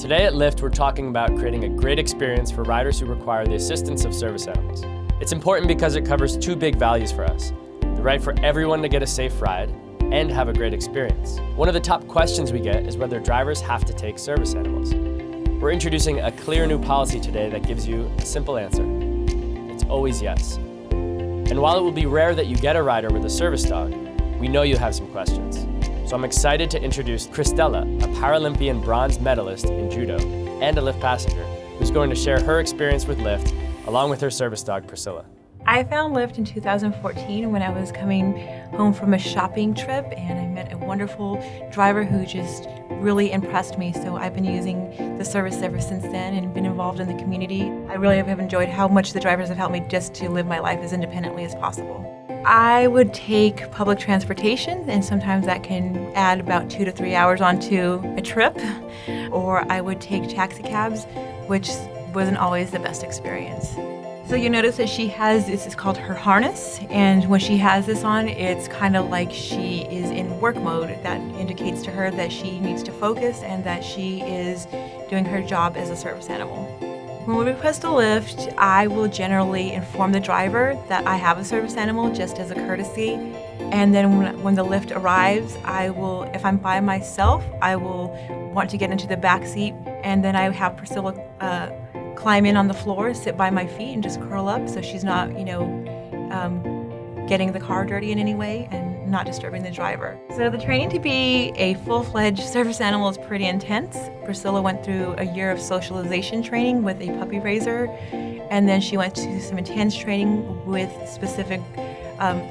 Today at Lyft, we're talking about creating a great experience for riders who require the assistance of service animals. It's important because it covers two big values for us: the right for everyone to get a safe ride and have a great experience. One of the top questions we get is whether drivers have to take service animals. We're introducing a clear new policy today that gives you a simple answer. It's always yes. And while it will be rare that you get a rider with a service dog, we know you have some questions. So I'm excited to introduce Kristella, a Paralympian bronze medalist in judo and a Lyft passenger, who's going to share her experience with Lyft along with her service dog, Priscilla. I found Lyft in 2014 when I was coming home from a shopping trip, and I met a wonderful driver who just really impressed me. So I've been using the service ever since then and been involved in the community. I really have enjoyed how much the drivers have helped me just to live my life as independently as possible. I would take public transportation, and sometimes that can add about 2 to 3 hours onto a trip, or I would take taxi cabs, which wasn't always the best experience. So you notice that she has, this is called her harness, and when she has this on, it's kind of like she is in work mode. That indicates to her that she needs to focus and that she is doing her job as a service animal. When we request a Lyft, I will generally inform the driver that I have a service animal just as a courtesy. And then when the Lyft arrives, I will, if I'm by myself, I will want to get into the back seat, and then I have Priscilla climb in on the floor, sit by my feet, and just curl up so she's not, getting the car dirty in any way and not disturbing the driver. So the training to be a full-fledged service animal is pretty intense. Priscilla went through a year of socialization training with a puppy raiser, and then she went to some intense training with specific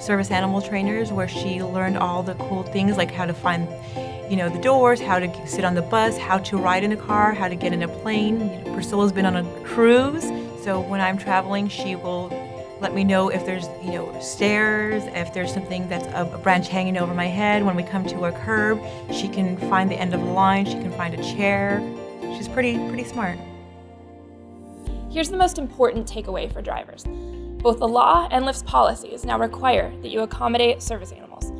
service animal trainers where she learned all the cool things like how to find the doors, how to sit on the bus, how to ride in a car, how to get in a plane. Priscilla's been on a cruise, so when I'm traveling, she will let me know if there's, stairs, if there's something that's a branch hanging over my head. When we come to a curb, she can find the end of the line, she can find a chair. She's pretty smart. Here's the most important takeaway for drivers. Both the law and Lyft's policies now require that you accommodate service animals,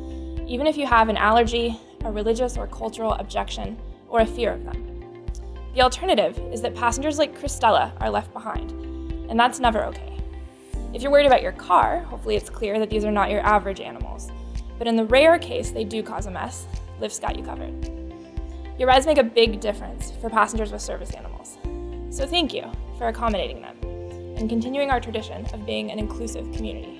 even if you have an allergy, a religious or cultural objection, or a fear of them. The alternative is that passengers like Kristella are left behind, and that's never okay. If you're worried about your car, hopefully it's clear that these are not your average animals. But in the rare case they do cause a mess, Lyft's got you covered. Your rides make a big difference for passengers with service animals. So thank you for accommodating them and continuing our tradition of being an inclusive community.